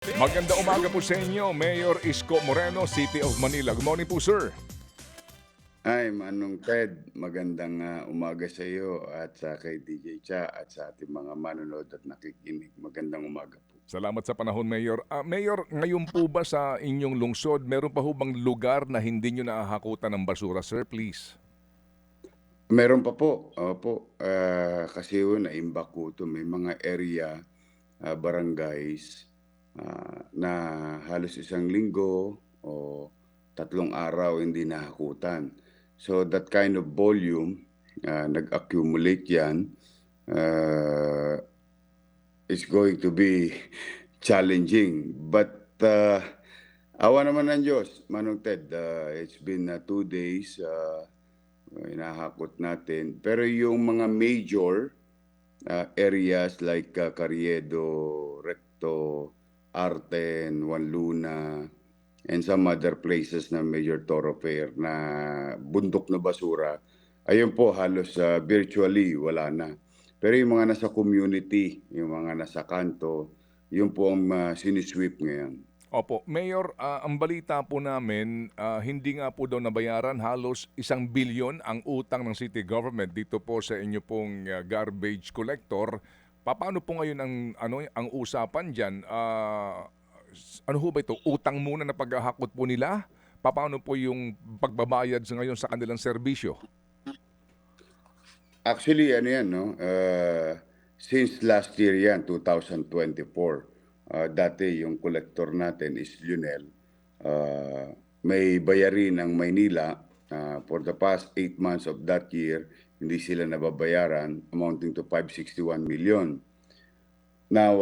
Maganda umaga po sa inyo, Mayor Isko Moreno, City of Manila. Good morning po, sir. Hi, Manong Ted. Magandang umaga sa iyo at sa kay DJ Cha at sa ating mga manonood at nakikinig. Magandang umaga po. Salamat sa panahon, Mayor. Mayor, ngayon po ba sa inyong lungsod, meron pa ho bang lugar na hindi nyo nahahakutan ng basura, sir? Please. Meron pa po, opo. Kasi yun, naimbak ko ito. May mga area, barangays na halos isang linggo o 3 araw hindi nahakutan. So that kind of volume, nag-accumulate yan, uh, is going to be challenging. But awa naman ng Diyos, Manong Ted, it's been 2 days, hinahakot natin. Pero yung mga major areas like Carriedo, Recto, Arten, Wanluna, and some other places na major thoroughfare na bundok na basura, ayun po halos virtually wala na. Pero yung mga nasa community, yung mga nasa kanto, yun po ang sinisweep ngayon. Opo, Mayor, ang balita po namin, hindi nga po daw nabayaran halos 1 bilyon ang utang ng city government dito po sa inyo pong garbage collector. Paano po ngayon ang usapan diyan? Ano ho ba ito? Utang muna na paghahakot po nila? Paano po yung pagbabayad ngayon sa kanilang serbisyo? Actually, ano yan, no? Since last year yan, 2024, dati yung collector natin is Lionel. May bayarin ng Maynila for the past 8 months of that year, hindi sila nababayaran, amounting to 561 million. Now,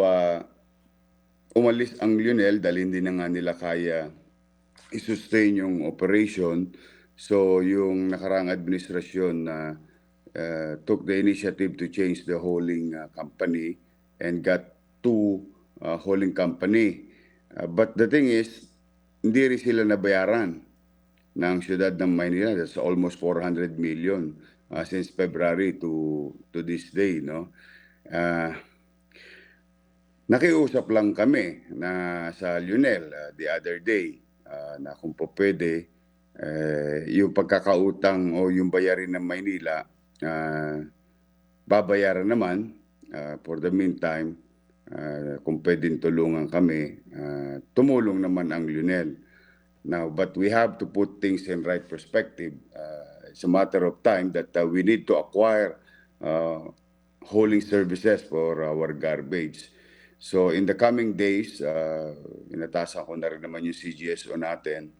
umalis ang Lionel dahil hindi na nga nila kaya i-sustain yung operation. So, yung nakarang administrasyon na took the initiative to change the hauling company and got 2 hauling company. But the thing is, hindi rin sila nabayaran ng siyudad ng Maynila. That's almost 400 million since February to this day, no? Nakiusap lang kami na sa Lionel the other day na kung po pwede yung pagkakautang o yung bayarin ng Maynila, babayaran naman for the meantime. Kung pwedeng tulungan kami, tumulong naman ang Lionel. Now, but we have to put things in right perspective. It's a matter of time that we need to acquire hauling services for our garbage. So in the coming days, inatasan ko na rin naman yung CGSO natin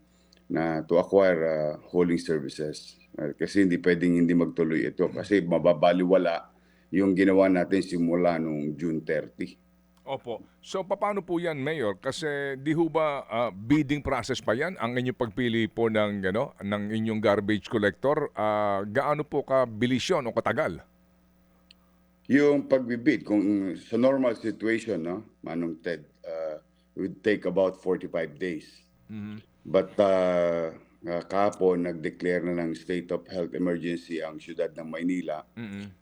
na to acquire hauling services. Kasi hindi pwedeng hindi magtuloy ito kasi mababaliwala yung ginawa natin simula noong June 30. Opo. So paano po 'yan, Mayor? Kasi di ho ba bidding process pa 'yan ang inyong pagpili po ng inyong garbage collector? Gaano po kabilis 'yon o katagal? Yung pagbibid, kung sa normal situation, no, Manong Ted, would take about 45 days. But kahapon, nag-declare na ng state of health emergency ang siyudad ng Maynila.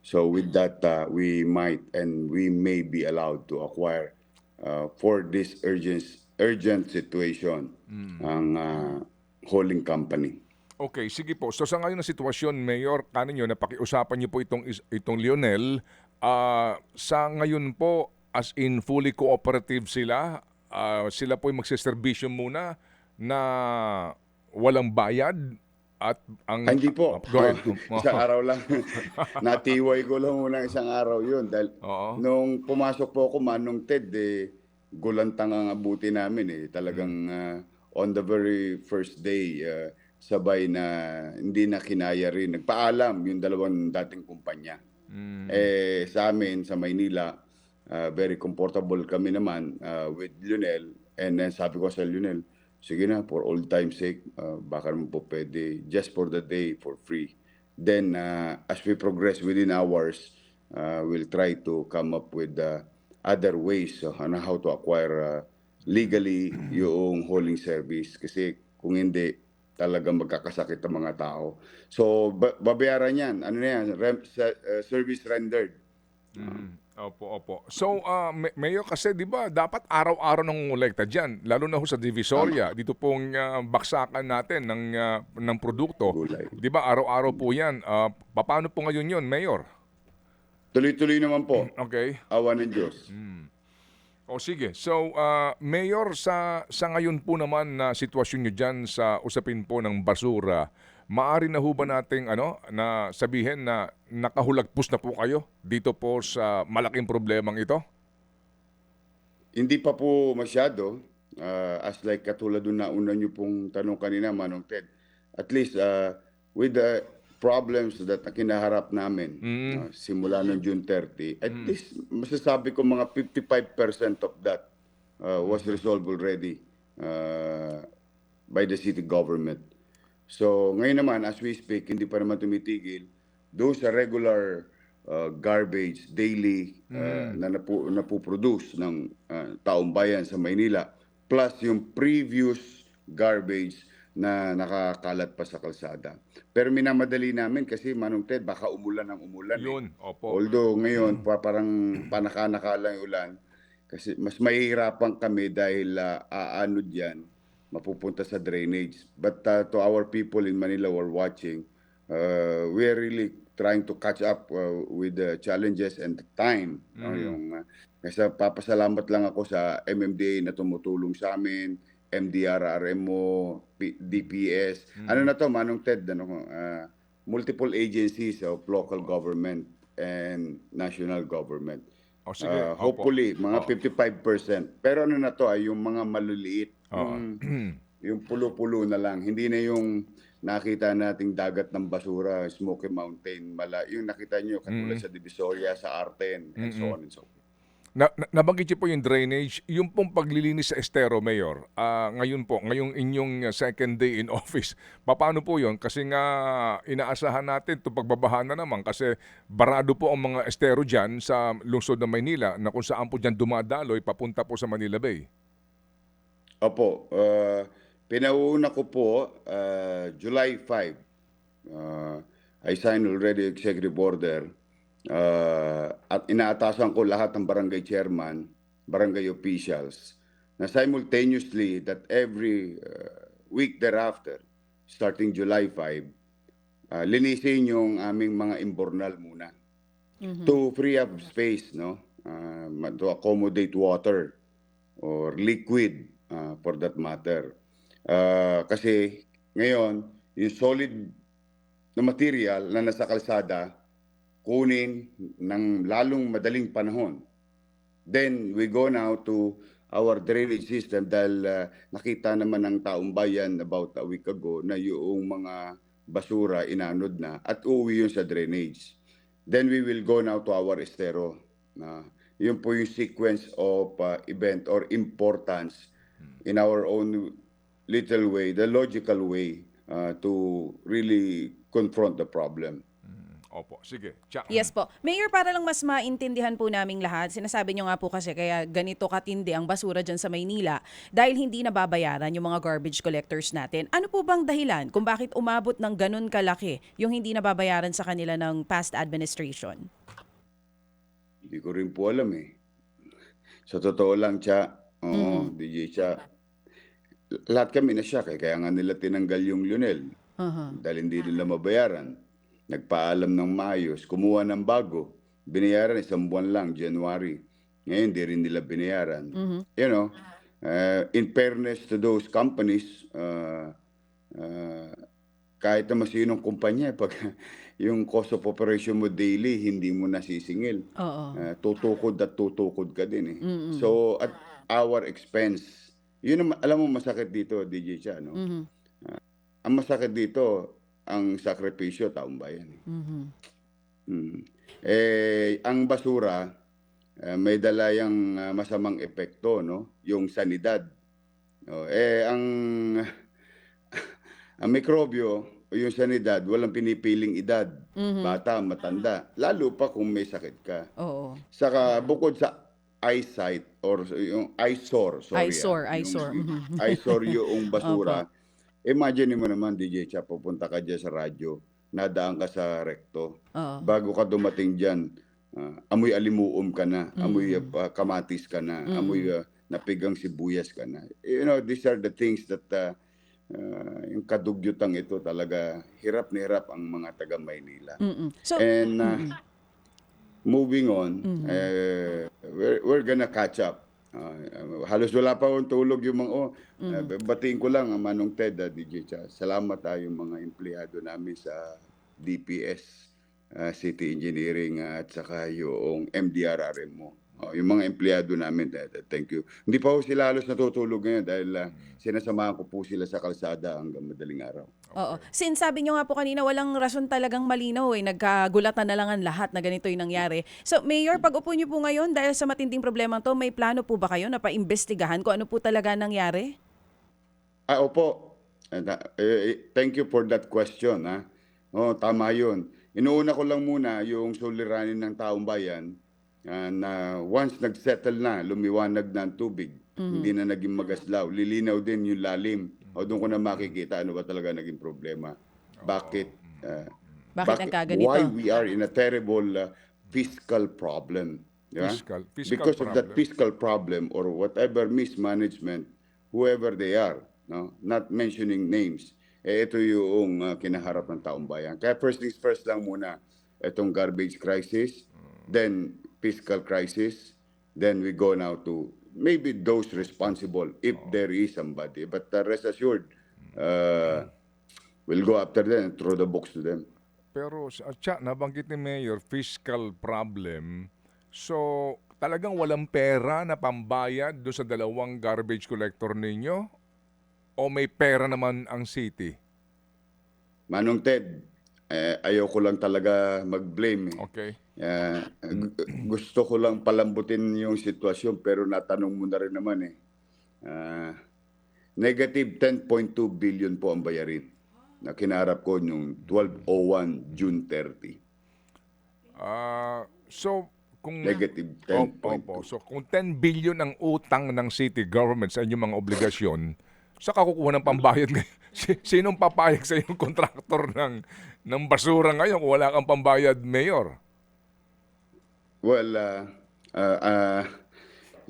So with that, we might and we may be allowed to acquire for this urgent situation ang hauling company. Okay, sige po. So sa ngayon na sitwasyon, Mayor, kaninyo napakiusapan niyo po itong Lionel. Sa ngayon po, as in fully cooperative sila, sila po yung magsiservisyo muna na walang bayad at ang Hindi po. go ahead. Isang araw lang. Natiway ko lang muna isang araw yun. Dahil Oo. nung pumasok po ako, Manong Ted, gulantang ang abuti namin. Talagang on the very first day, sabay na hindi na kinaya rin. Nagpaalam yung dalawang dating kumpanya. Sa amin, sa Maynila, very comfortable kami naman with Lionel. And then sabi ko sa Lionel, sige na, for old time's sake, baka naman po pwede, just for the day, for free. Then, as we progress within hours, we'll try to come up with other ways on how to acquire legally yung hauling service. Kasi kung hindi, talagang magkakasakit ang mga tao. So, babayaran yan. Ano na yan? Service rendered. Opo, opo. So, Mayor, kasi 'di ba dapat araw-araw nangongolekta diyan, lalo na ho sa Tama, Divisoria, dito pong, baksakan natin ng produkto. gulay. 'Di ba araw-araw po 'yan. Papaano po ngayon 'yon, Mayor? Tuloy-tuloy naman po, Okay. awa ng Diyos. O sige. So, Mayor, sa ngayon po naman na sitwasyon niyo diyan sa usapin po ng basura, maaari na ho ba nating ano, na sabihin na nakahulagpos na po kayo dito po sa malaking problemang ito? Hindi pa po masyado, as like katulad nung nauna niyo pong tanong kanina, Manong Ted. At least, with the problems that kinaharap namin, Mm. simula noong June 30, at least masasabi ko mga 55% of that was resolved already uh, by the city government. So ngayon naman, as we speak, hindi pa naman tumitigil. Those are regular garbage daily na napuproduce ng taong bayan sa Maynila, plus yung previous garbage na nakakalat pa sa kalsada. Pero minamadali namin kasi, Manong Ted, baka umulan ng umulan eh. Yun, opo. Although ngayon parang panaka-naka lang yung ulan, kasi mas mahihirapan kami dahil aanod yan, mapupunta sa drainage. But to our people in Manila who are watching, we're really trying to catch up with the challenges and the time. No? Kasi papasalamat lang ako sa MMDA na tumutulong sa amin, MDRRMO, DPS. Ano na to, Manong Ted, multiple agencies of local government and national government. O sige, opo. Hopefully, mga 55%. Pero ano na to, yung mga maliliit, yung pulo-pulo na lang. Hindi na yung nakita nating dagat ng basura, Smoky Mountain, yung nakita nyo katulad sa Divisoria, sa Arten, and so on and so forth. Nabanggit niyo po yung drainage, yung pong paglilinis sa estero, Mayor. Ngayon po, ngayong inyong second day in office, paano po yon? Kasi nga inaasahan natin ito pagbabaha na naman kasi barado po ang mga estero dyan sa lungsod ng Maynila na kung saan po dyan dumadaloy papunta po sa Manila Bay. Opo, pinauuna ko po July 5. I signed already executive order at inaatasan ko lahat ng barangay chairman, barangay officials na simultaneously that every week thereafter, starting July 5, linisin yung aming mga imbornal muna to free up space, no? To accommodate water or liquid for that matter. Kasi ngayon, yung solid na material na nasa kalsada, kunin ng lalong madaling panahon. Then we go now to our drainage system dahil nakita naman ng taong bayan about a week ago na yung mga basura inanod na at uuwi yun sa drainage. Then we will go now to our estero. Yun po yung sequence of event or importance in our own little way, the logical way to really confront the problem. Opo, sige. Yes po. Mayor, para lang mas maintindihan po naming lahat, sinasabi nyo nga po kasi kaya ganito katindi ang basura dyan sa Maynila dahil hindi nababayaran yung mga garbage collectors natin. Ano po bang dahilan kung bakit umabot ng ganun kalaki yung hindi nababayaran sa kanila ng past administration? Hindi ko rin po alam eh. Sa totoo lang, Cha, DJ Cha, lahat kami na-shock eh. Kaya nga nila tinanggal yung Lionel dahil hindi nila mabayaran. Nagpaalam ng maayos, kumuha ng bago, binayaran 1 buwan lang, January. Ngayon, di rin nila binayaran. You know, in fairness to those companies, kahit na masinong kumpanya, pag yung cost of operation mo daily, hindi mo nasisingil. Tutukod at tutukod ka din eh. So, at our expense, yun ang, alam mo masakit dito, DJ Cha, no? Ang masakit dito, ang sakripisyo taong bayan. Ang basura may dala yung masamang epekto, no? Yung sanidad. Ang mikrobyo o yung sanidad walang pinipiling edad, bata, matanda, lalo pa kung may sakit ka. Saka bukod sa eyesight or yung eyesore, Eyesore. Eyesore yung basura. Imagine mo naman, DJ Cha, pupunta ka dyan sa radyo, nadaan ka sa rekto. Bago ka dumating dyan, amoy alimuom ka na, amoy kamatis ka na, amoy napigang sibuyas ka na. These are the things that yung kadugyutang ito talaga hirap na hirap ang mga taga Maynila. So, And moving on, we're gonna catch up. Halos wala pa akong tulog yung mga, batiin ko lang, Manong Ted, DJ Cha, salamat yung mga empleyado namin sa DPS, City Engineering, at saka yung MDRRM mo. Yung mga empleyado namin, thank you. Hindi pa po sila halos natutulog ngayon dahil sinasamahan ko po sila sa kalsada hanggang madaling araw. oo. Since sabi nyo nga po kanina, walang rason talagang malinaw nagkagulatan na lang ang lahat na ganito yung nangyari. So, Mayor, pag-upo nyo po ngayon dahil sa matinding problema to, may plano po ba kayo na paimbestigahan kung ano po talaga nangyari? Opo. Thank you for that question. Tama yun. Inuuna ko lang muna yung suliranin ng taong bayan na once nagsettle na, lumiwanag na ang tubig, hindi na naging magaslaw, lilinaw din yung lalim. Doon ko na makikita ano ba talaga naging problema. Bakit nagkaganito? why we are in a terrible fiscal problem. Diba? Fiscal Because of that problem. fiscal problem or whatever mismanagement, whoever they are, not mentioning names, ito yung kinaharap ng taong bayan. Kaya first things first lang muna, itong garbage crisis, then fiscal crisis, then we go now to maybe those responsible if there is somebody. But rest assured, we'll go after them and throw the books to them. Pero nabanggit ni Mayor, fiscal problem. So, talagang walang pera na pambayad doon sa dalawang garbage collector ninyo? O may pera naman ang city? Manong Ted, ayaw ko lang talaga mag-blame. Okay. Gusto ko lang palambutin yung sitwasyon pero natanong mo na rin naman negative 10.2 billion po ang bayarin na kinarap ko yung 12/01 June 30. So, kung Negative Opo. 10.2. So, kung 10 billion ang utang ng city government sa inyong mga obligasyon, saka kukuha ng pambayad ngayon. Sinong papayag sa yung kontraktor ng basura ngayon kung wala kang pambayad, Mayor? Well,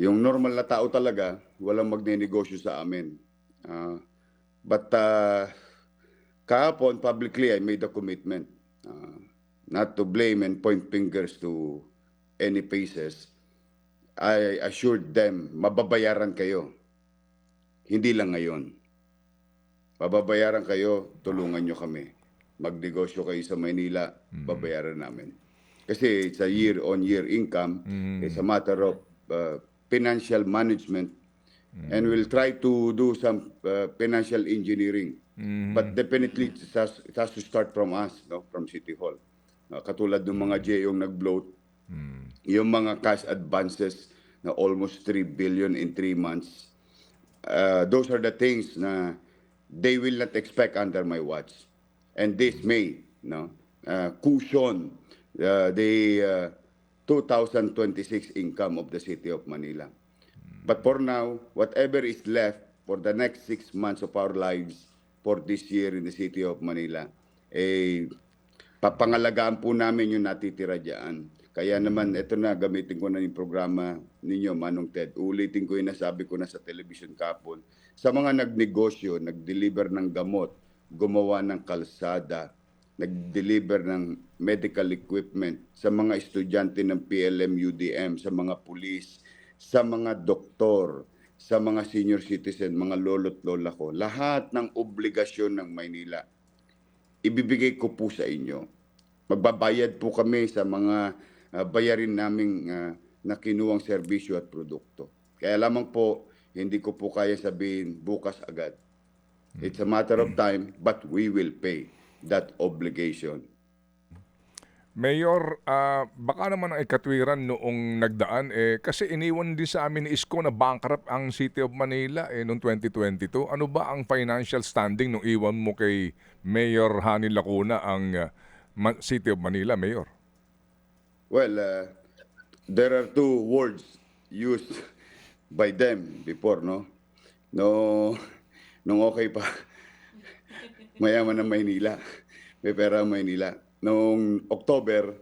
yung normal na tao talaga, walang magnenegosyo sa amin. But kahapon, publicly, I made a commitment not to blame and point fingers to any faces. I assured them, mababayaran kayo. Hindi lang ngayon. Mababayaran kayo, tulungan nyo kami. Magnegosyo kayo sa Maynila, babayaran namin. Kasi it's a year-on-year income. It's a matter of financial management. And we'll try to do some financial engineering. But definitely, it has to start from us, from City Hall. Katulad ng mga JO'ng nag-bloat, yung mga cash advances na almost 3 billion in 3 months. Those are the things na they will not expect under my watch. And this may cushion the 2026 income of the City of Manila. But for now, whatever is left for the next 6 months of our lives for this year in the City of Manila, papangalagaan po namin yung natitira dyan. Kaya naman, ito na, gamitin ko na yung programa ninyo, Manong Ted. Ulitin ko yung nasabi ko na sa television kapon. Sa mga nagnegosyo, nag-deliver ng gamot, gumawa ng kalsada, nag-deliver ng medical equipment, sa mga estudyante ng PLM, UDM, sa mga pulis, sa mga doktor, sa mga senior citizen, mga lolo't lola ko. Lahat ng obligasyon ng Maynila, ibibigay ko po sa inyo. Magbabayad po kami sa mga bayarin naming na kinuwang serbisyo at produkto. Kaya lamang po, hindi ko po kaya sabihin bukas agad. It's a matter of time, but we will pay that obligation. Mayor, baka naman ang ikatwiran noong nagdaan, kasi iniwan din sa amin ni Isko na bankrupt ang City of Manila noong 2022. Ano ba ang financial standing nung iwan mo kay Mayor Hani Lacuna ang City of Manila, Mayor? Well, there are two words used by them before, no? Nung okay pa, mayaman ang Maynila, may pera ang Maynila. Noong October,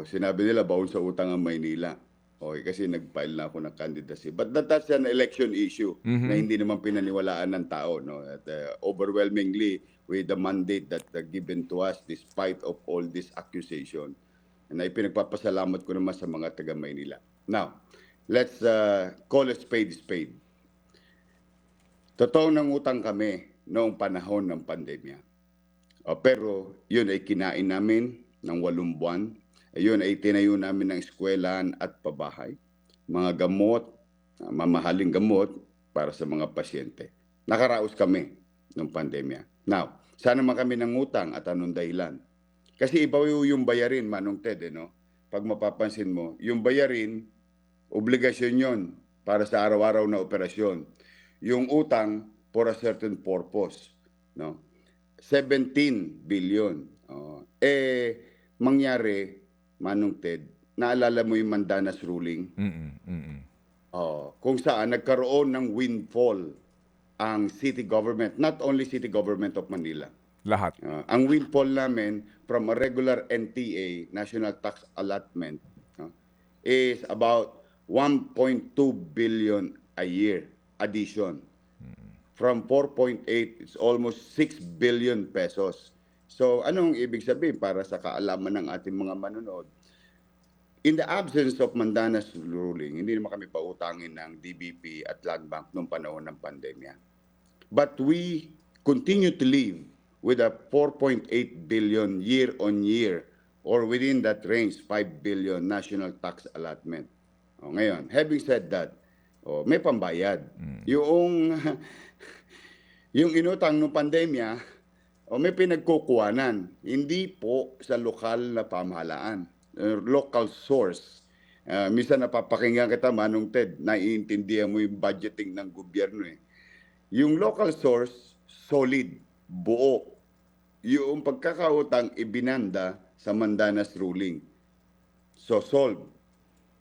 sinabi nila baon sa utang ang Maynila. Okay, kasi nag-file na ako ng candidacy. But that's an election issue na hindi naman pinaniwalaan ng tao. No? At, overwhelmingly, with the mandate that given to us despite of all this accusation. And ay pinagpapasalamat ko naman sa mga taga Maynila. Now, let's call a spade. Totoo ng utang kami noong panahon ng pandemya. Pero yun ay kinain namin ng 8 buwan. Ayun ay tinayo namin ng eskwelahan at pabahay, mga gamot, mamahaling gamot para sa mga pasyente. Nakaraos kami ng pandemya. Now, sana naman kami ng utang at anong dahilan? Kasi iba yung bayarin, Manong Ted, no? Pag mapapansin mo, yung bayarin, obligasyon yon para sa araw-araw na operasyon. Yung utang for a certain purpose, no? 17 billion. Mangyari, Manong Ted, naalala mo yung Mandanas ruling? Kung saan nagkaroon ng windfall ang city government, not only city government of Manila. Lahat. Ang windfall namin from a regular NTA, National Tax Allotment, is about 1.2 billion a year addition. From 4.8, it's almost 6 billion pesos. So, anong ibig sabihin para sa kaalaman ng ating mga manonood? In the absence of Mandanas ruling, hindi naman kami pautangin ng DBP at Land Bank noong panahon ng pandemya. But we continue to live with a 4.8 billion year-on-year or within that range, 5 billion national tax allotment. Ngayon, having said that, may pambayad. Yung inutang ng pandemya, may pinagkukuhanan, hindi po sa lokal na pamahalaan, local source. Minsan napapakinggan kita, Manong Ted, naiintindihan mo yung budgeting ng gobyerno. Yung local source, solid, buo. Yung pagkakautang ibinanda sa Mandanas ruling. So, solved.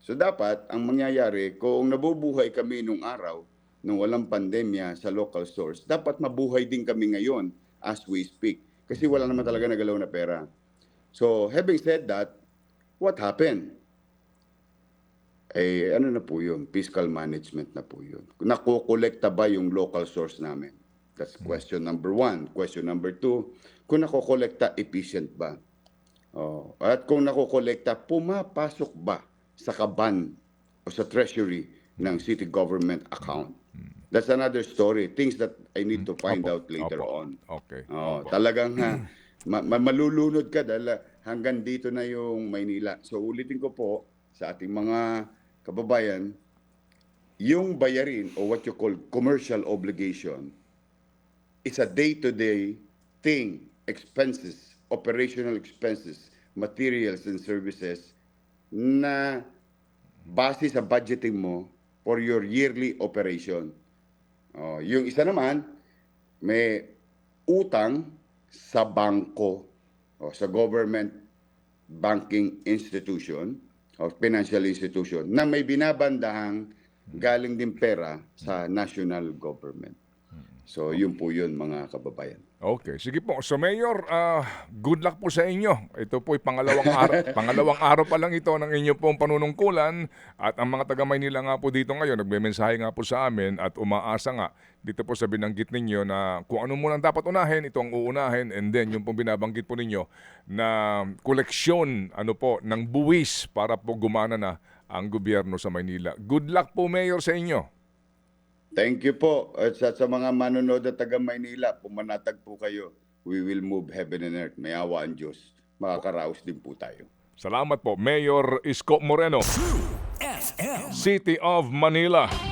So, dapat, ang mangyayari, kung nabubuhay kami nung araw, nung walang pandemya sa local source, dapat mabuhay din kami ngayon as we speak. Kasi wala naman talaga nagalaw na pera. So, having said that, what happened? Ano na po yun? Fiscal management na po yun. Nakokolekta ba yung local source namin? That's question number 1. Question number 2, kung nakokolekta, efficient ba? At kung nakokolekta, pumapasok ba sa kaban o sa treasury ng city government account? That's another story. Things that I need to find out later on. Okay. Talagang malulunod ka dahil hanggang dito na yung Maynila. So ulitin ko po sa ating mga kababayan, yung bayarin o what you call commercial obligation is a day-to-day thing, expenses, operational expenses, materials and services na base sa budgeting mo for your yearly operation. Yung isa naman, may utang sa bangko o sa government banking institution o financial institution na may binabandahang galing din pera sa national government. So, yun po yun, mga kababayan. Okay, sige po. So Mayor, good luck po sa inyo. Ito po ay pangalawang araw pa lang ito ng inyo pong panunungkulan at ang mga taga Maynila nga po dito ngayon nagme-mensahe nga po sa amin at umaasa nga dito po sa binanggit ninyo na kung ano muna dapat unahin, ito ang uunahin, and then yung pong binabanggit po ninyo na koleksyon ng buwis para po gumana na ang gobyerno sa Maynila. Good luck po, Mayor, sa inyo. Thank you po. At sa mga manonood at taga Maynila, pumanatag po kayo. We will move heaven and earth. May awa ang Diyos. Makakaraos din po tayo. Salamat po, Mayor Isko Moreno, FM. City of Manila.